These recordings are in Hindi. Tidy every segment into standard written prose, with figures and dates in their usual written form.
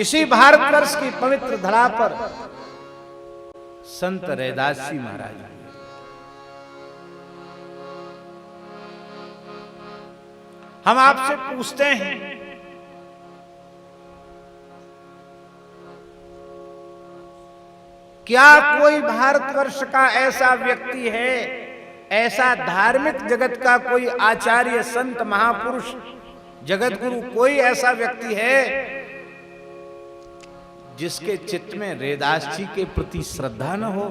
इसी भारतवर्ष की पवित्र धरा पर संत रैदास जी महाराज, हम आपसे पूछते हैं, क्या कोई भारतवर्ष का ऐसा व्यक्ति है, ऐसा धार्मिक जगत का कोई आचार्य, संत, महापुरुष, जगत गुरु, कोई ऐसा व्यक्ति है जिसके चित्त में रैदास जी के प्रति श्रद्धा न हो,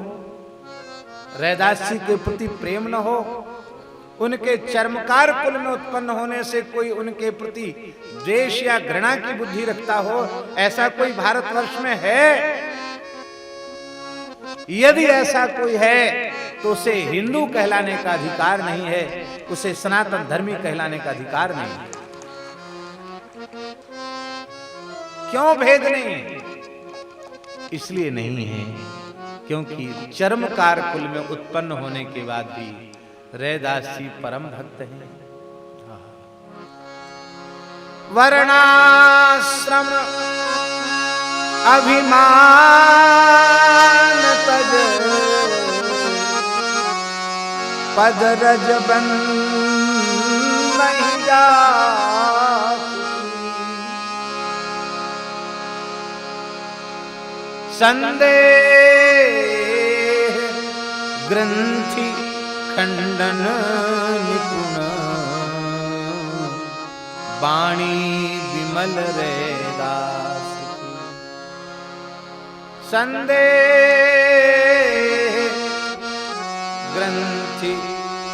रैदास जी के प्रति प्रेम न हो, उनके चर्मकार कुल में उत्पन्न होने से कोई उनके प्रति द्वेष या घृणा की बुद्धि रखता हो? ऐसा कोई भारतवर्ष में है? यदि ऐसा कोई है तो उसे हिंदू कहलाने का अधिकार नहीं है, उसे सनातन धर्मी कहलाने का अधिकार नहीं है। क्यों भेद नहीं है? इसलिए नहीं है क्योंकि चर्मकार कुल में उत्पन्न होने के बाद भी रैदास जी परम भक्त हैं। वर्णाश्रम अभिमान तज पद रज बंद नहीं जा, संदेह ग्रंथि खंडन निपुण, वाणी विमल रैदास की। संदेह ग्रंथि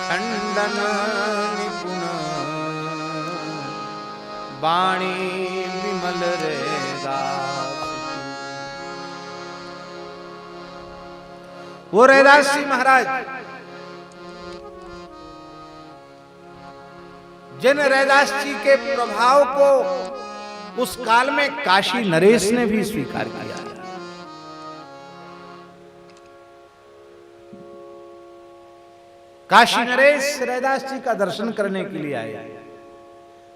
खंडन निपुण, वाणी विमल रैदास। वो रैदास जी महाराज जिन रैदास जी के प्रभाव को उस काल में काशी नरेश ने भी स्वीकार किया। काशी नरेश रैदास जी का दर्शन करने के लिए आए।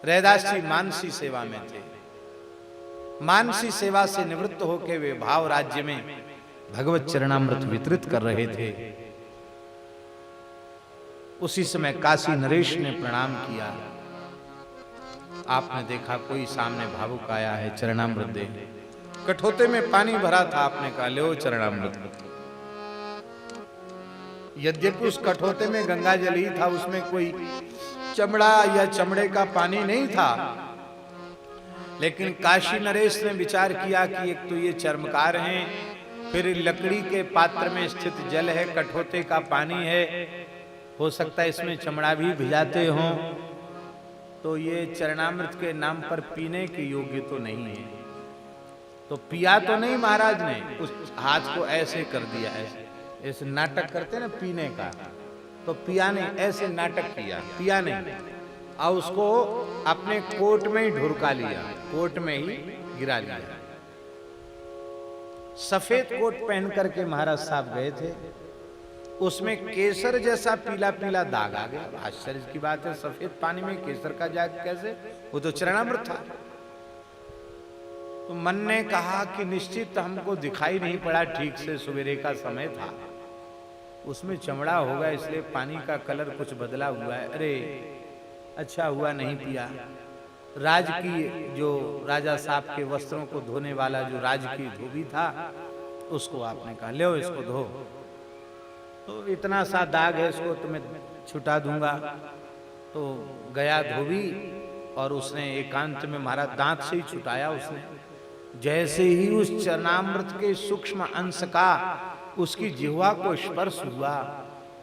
रैदास जी मानसी सेवा में थे। मानसी सेवा से निवृत्त होकर वे भाव राज्य में भगवत चरणामृत वितरित कर रहे थे। उसी समय काशी नरेश ने प्रणाम किया। आपने देखा कोई सामने भावुक आया है, चरणामृत दे। कठोते में पानी भरा था, आपने कहा ले चरणामृत। यद्यपि उस कठोते में गंगा जल ही था, उसमें कोई चमड़ा या चमड़े का पानी नहीं था, लेकिन काशी नरेश ने विचार किया कि एक तो ये चर्मकार हैं, फिर लकड़ी के पात्र में स्थित जल है, कठोते का पानी है, हो सकता है इसमें चमड़ा भी भिजाते हों, तो ये चरणामृत के नाम पर पीने के योग्य तो नहीं है। तो पिया तो नहीं महाराज ने, उस हाथ को ऐसे कर दिया, ऐसे नाटक करते ना पीने का, तो पिया ने ऐसे नाटक किया, पिया नहीं, और उसको अपने कोट में ही ढुरका लिया, कोट में ही गिरा लिया। सफेद कोट पहन करके महाराज साहब गए थे, उसमें केसर जैसा पीला पीला दाग आ गया। आश्चर्य की बात है, सफेद पानी में केसर का दाग कैसे? वो तो चरणामृत था। तो मन ने कहा कि निश्चित हमको दिखाई नहीं पड़ा ठीक से, सवेरे का समय था, उसमें चमड़ा होगा इसलिए पानी का कलर कुछ बदला हुआ है। अरे अच्छा हुआ नहीं पिया। राजकीय जो राजा साहब के वस्त्रों को धोने वाला जो राजकीय धोबी था, उसको आपने कहा ले इसको धो, तो इतना सा दाग है, इसको तुम्हें छुटा दूंगा। तो गया धोबी और उसने एकांत में महाराज दांत से ही छुटाया। उसने जैसे ही उस चरणामृत के सूक्ष्म अंश का उसकी जिह्वा को स्पर्श हुआ,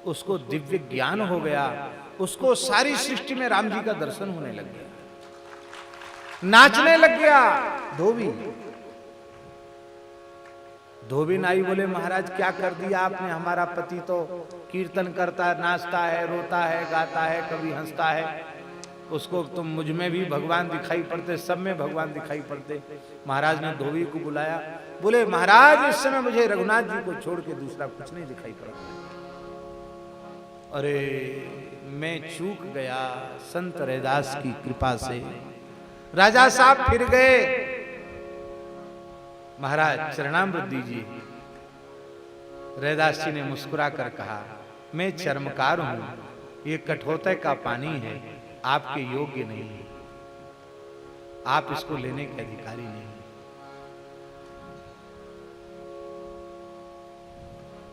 उसको दिव्य ज्ञान हो गया, उसको सारी सृष्टि में राम जी का दर्शन होने लग गया, नाचने लग गया। धोबी नाई बोले महाराज क्या कर दिया आपने, हमारा पति तो कीर्तन करता, नाचता है, रोता है, गाता है, कभी हंसता है, उसको तुम मुझ में भी भगवान दिखाई पड़ते, सब में भगवान दिखाई पड़ते। महाराज ने धोबी को बुलाया, बोले महाराज इस समय मुझे रघुनाथ जी को छोड़ के दूसरा कुछ नहीं दिखाई पड़ा। अरे मैं चूक गया, संत रैदास की कृपा से। राजा साहब फिर गए, महाराज चरणामृत दीजिए। रैदास जी ने मुस्कुरा कर कहा, मैं चर्मकार हूं, ये कठोते का पानी है, आपके योग्य नहीं है, आप इसको लेने के अधिकारी नहीं।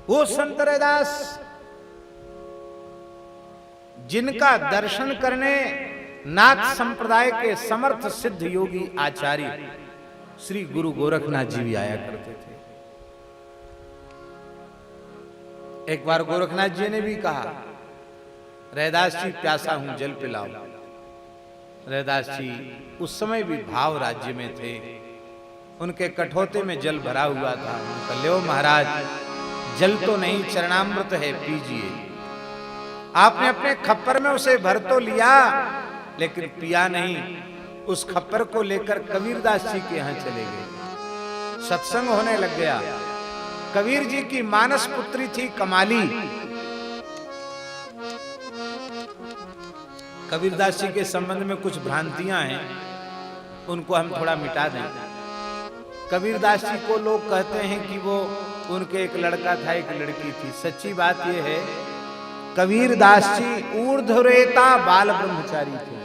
वो संत रैदास जिनका दर्शन करने नाथ संप्रदाय के समर्थ सिद्ध योगी आचार्य श्री गुरु गोरखनाथ जी भी आया करते थे। एक बार गोरखनाथ जी ने भी कहा, रैदास जी प्यासा हूं, जल पिलाओ। रैदास जी उस समय भी भाव राज्य में थे, उनके कठोते में जल भरा हुआ था। उनका लो महाराज, जल तो नहीं चरणामृत है, पीजिए। आपने अपने खप्पर में उसे भर तो लिया, लेकिन पिया नहीं। उस खप्पर को लेकर कबीरदास जी के यहां चले गए। सत्संग होने लग गया। कबीर जी की मानस पुत्री थी कमाली। कबीरदास जी के संबंध में कुछ भ्रांतियां हैं, उनको हम थोड़ा मिटा दें। कबीरदास जी को लोग कहते हैं कि वो उनके एक लड़का था, एक लड़की थी। सच्ची बात यह है, कबीरदास जी ऊर्ध्वरेता बाल ब्रह्मचारी थे।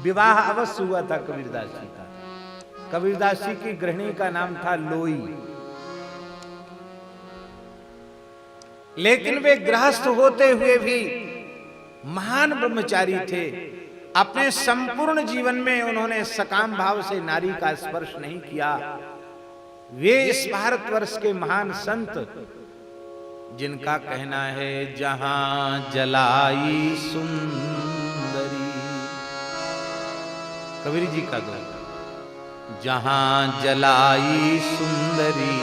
विवाह अवश्य हुआ था कबीरदास जी का। कबीरदास जी की गृहिणी का नाम था लोई, लेकिन वे गृहस्थ होते हुए भी महान ब्रह्मचारी थे। अपने संपूर्ण जीवन में उन्होंने सकाम भाव से नारी का स्पर्श नहीं किया। वे इस भारतवर्ष के महान संत, जिनका कहना है जहां जलाई सुंदरी, कबीर जी का दो, जहां जलाई सुंदरी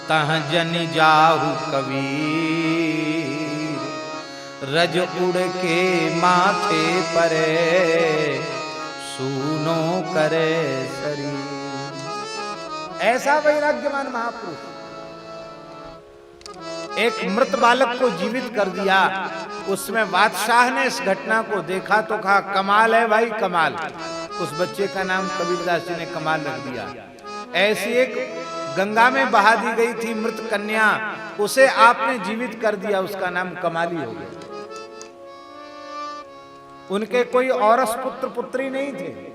तह जन जाहु कबीर, रज उड़ के माथे परे सूनो करे शरीर। ऐसा वैराग्यवान महापुरुष एक मृत बालक को जीवित कर दिया। उसमें बादशाह ने इस घटना को देखा तो कहा, कमाल है भाई कमाल। उस बच्चे का नाम कबीरदास जी ने कमाल रख दिया। ऐसी एक गंगा में बहा दी गई थी मृत कन्या, उसे आपने जीवित कर दिया, उसका नाम कमाली हो गया। उनके कोई औरस पुत्र पुत्री नहीं थे।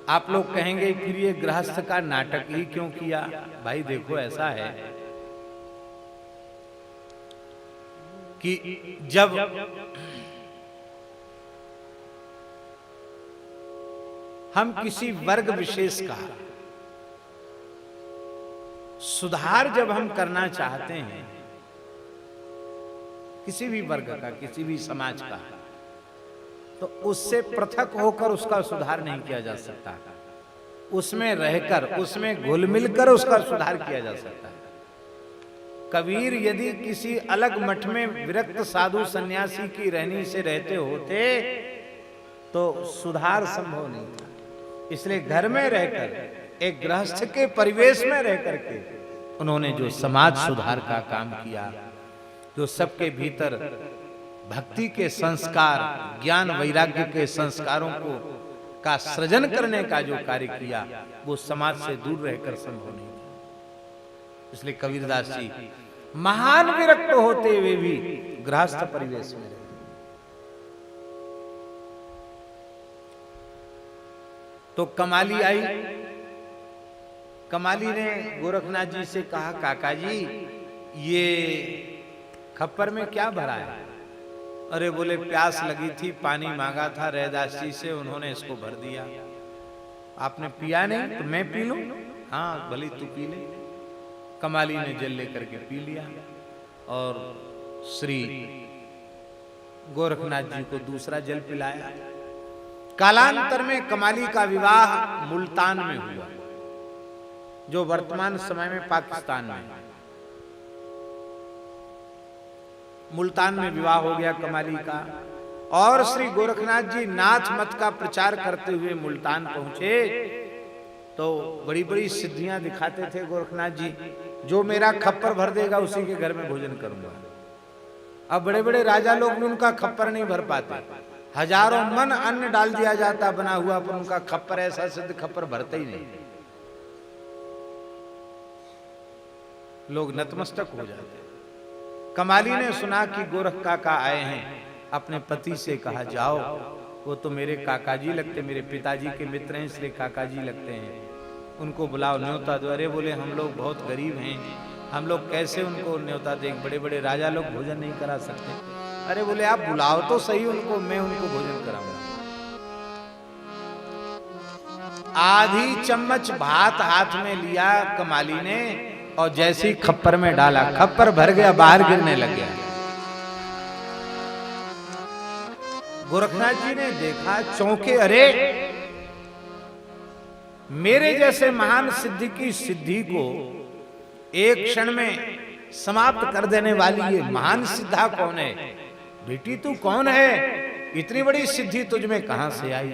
आप लोग कहेंगे फिर ये गृहस्थ का नाटक ही क्यों किया? भाई देखो, ऐसा है कि जब हम किसी वर्ग विशेष का सुधार जब हम करना चाहते हैं, किसी भी वर्ग का, किसी भी समाज का, तो उससे पृथक होकर उसका सुधार नहीं किया जा सकता। उसमें रहकर, उसमें घुल मिलकर उसका सुधार किया जा सकता है। कबीर यदि किसी अलग मठ में विरक्त साधु सन्यासी की रहनी से रहते होते तो सुधार संभव नहीं था। इसलिए घर में रहकर, एक गृहस्थ के परिवेश में रहकर के उन्होंने जो समाज सुधार का काम किया, जो सबके भीतर भक्ति के संस्कार, ज्ञान वैराग्य के संस्कारों को का सृजन करने का जो कार्य किया, वो समाज से दूर रहकर संभव नहीं था। इसलिए कबीरदास जी महान विरक्त होते हुए भी गृहस्थ परिवेश में रहे। तो कमाली आई। कमाली ने गोरखनाथ जी से कहा, काका जी ये खप्पर में क्या भरा है? अरे बोले प्यास लगी थी, पानी मांगा था रैदास जी से, उन्होंने इसको भर दिया। आपने पिया नहीं तो मैं पी लूं? हाँ भली तू पी ले। कमाली ने जल लेकर के पी लिया और श्री गोरखनाथ जी को दूसरा जल पिलाया। कालांतर में कमाली का विवाह मुल्तान में हुआ, जो वर्तमान समय में पाकिस्तान में है। मुल्तान में विवाह हो गया कमाली का, और श्री गोरखनाथ जी नाथ मत का प्रचार करते हुए मुल्तान पहुंचे तो बड़ी बड़ी सिद्धियां दिखाते थे गोरखनाथ जी। जो मेरा खप्पर भर देगा उसी के घर में भोजन करूंगा। अब बड़े बड़े राजा लोग भी उनका खप्पर नहीं भर पाते, हजारों मन अन्न डाल दिया जाता बना हुआ, पर उनका खप्पर ऐसा सिद्ध खप्पर भरते ही नहीं, लोग नतमस्तक हो जाते। कमाली ने सुना कि गोरख काका आए हैं, अपने पति से कहा जाओ, वो तो मेरे काका जी लगते, मेरे पिताजी के मित्र हैं इसलिए काका जी लगते हैं, उनको बुलाओ, न्योता दो। अरे बोले हम लोग बहुत गरीब हैं, हम लोग कैसे उनको न्योता दें, बड़े बड़े राजा लोग भोजन नहीं करा सकते। अरे बोले आप बुलाओ तो सही उनको, मैं उनको भोजन कराऊंगा। आधी चम्मच भात हाथ में लिया कमाली ने और जैसे ही खप्पर में डाला, खप्पर भर गया, बाहर गिरने लग गया। गोरखनाथ जी ने देखा, चौंके, अरे मेरे जैसे महान सिद्धि की सिद्धि को एक क्षण में समाप्त कर देने वाली ये महान सिद्धा कौन है? बेटी तू कौन है? इतनी बड़ी सिद्धि तुझ में कहां से आई?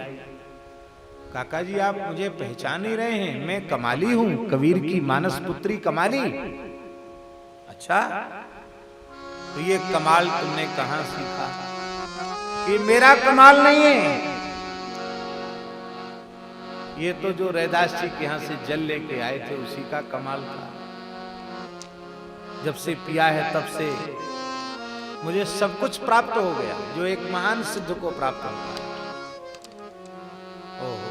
काका जी आप मुझे पहचान नहीं रहे हैं, मैं कमाली हूं, कबीर की मानस पुत्री कमाली। अच्छा, तो ये कमाल तुमने कहां सीखा? ये मेरा कमाल नहीं है, ये तो जो रैदास जी के यहां से जल लेके आए थे उसी का कमाल था। जब से पिया है तब से मुझे सब कुछ प्राप्त हो गया जो एक महान सिद्ध को प्राप्त होता है। ओहो,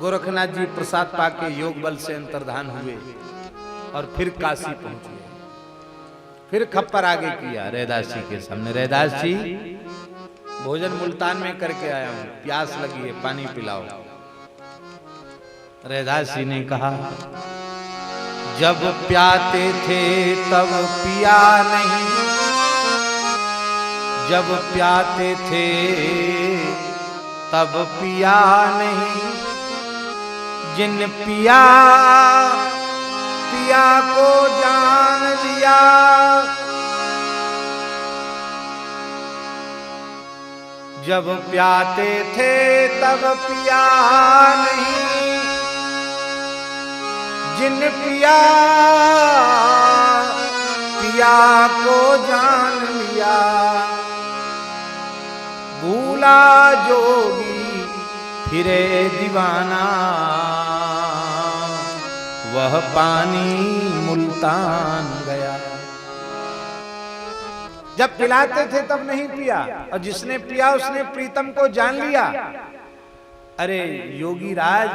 गोरखनाथ जी प्रसाद पाके योग बल से अंतर्धान हुए और फिर काशी पहुंचे। फिर खप्पर आगे किया रैदास जी के सामने, रैदास जी भोजन मुल्तान में करके आया हूं, प्यास लगी है, पानी पिलाओ। रैदास जी ने कहा, जब प्याते थे तब पिया नहीं, जब प्याते थे तब पिया नहीं, जिन पिया पिया को जान लिया, जब प्याते थे तब पिया नहीं, जिन पिया पिया को जान लिया, भूला जोगी फिरे दीवाना, वह पानी मुल्तान गया। जब पिलाते थे तब नहीं पिया, और जिसने पिया उसने प्रीतम को जान लिया। अरे योगी राज,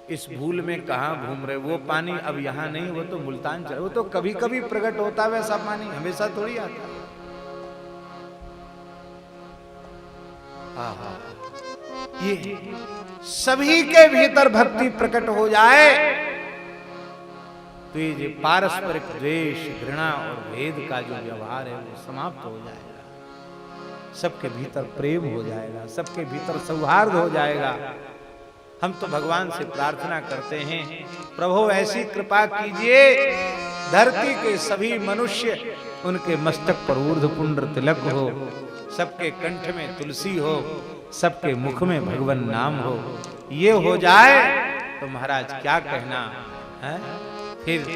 इस भूल में कहां घूम रहे? वो पानी अब यहां नहीं, वो तो मुल्तान चला, वो तो कभी कभी प्रकट होता है, वैसा पानी हमेशा थोड़ी आता। ये सभी के भीतर भक्ति प्रकट हो जाए तो ये पारस्परिक द्वेष, घृणा और भेद का जो व्यवहार है वो समाप्त हो जाएगा, सबके भीतर प्रेम हो जाएगा, सबके भीतर सौहार्द हो जाएगा। हम तो भगवान से प्रार्थना करते हैं, प्रभु ऐसी कृपा कीजिए धरती के सभी मनुष्य उनके मस्तक पर ऊर्ध्व पुंड्र तिलक हो, सबके कंठ में तुलसी हो, सबके मुख में भगवान नाम हो। ये हो जाए तो महाराज क्या कहना है? फिर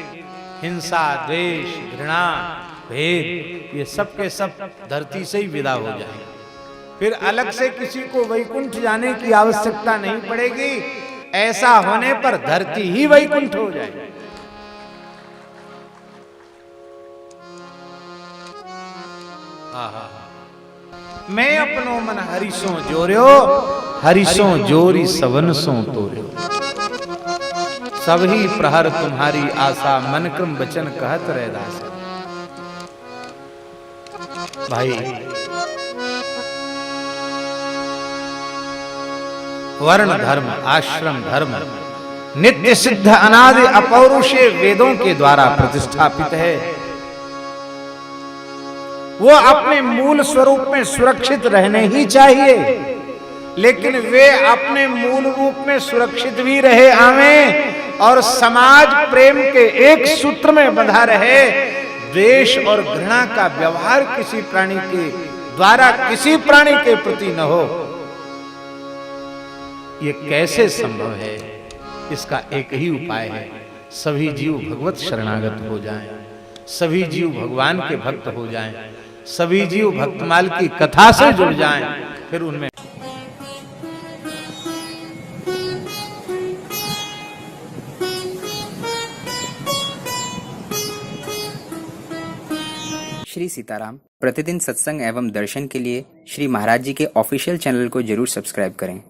हिंसा, द्वेष, घृणा, भेद ये सब के सब धरती से ही विदा हो जाए। फिर अलग से किसी को वैकुंठ जाने की आवश्यकता नहीं पड़ेगी। ऐसा होने पर धरती ही वैकुंठ हो जाए। मैं अपनो मन हरिसों जोर्यो, हरिसों जोरी सवन सो तोर्यो, सभी प्रहर तुम्हारी आशा, मन क्रम वचन कहत रैदास। भाई वर्ण धर्म, आश्रम धर्म नित्य सिद्ध अनादि अपौरुषेय वेदों के द्वारा प्रतिष्ठापित है। वो अपने मूल स्वरूप में सुरक्षित रहने ही चाहिए, लेकिन वे अपने मूल रूप में सुरक्षित भी रहे आवें और समाज प्रेम के एक सूत्र में बंधा रहे। द्वेष और घृणा का व्यवहार किसी प्राणी के द्वारा किसी प्राणी के प्रति न हो, ये कैसे संभव है? इसका एक ही उपाय है, सभी जीव भगवत शरणागत हो जाएं, सभी जीव भगवान के भक्त हो जाएं, सभी जीव भक्तमाल की कथा से जुड़ जाएं, फिर उनमें श्री सीताराम। प्रतिदिन सत्संग एवं दर्शन के लिए श्री महाराज जी के ऑफिशियल चैनल को जरूर सब्सक्राइब करें।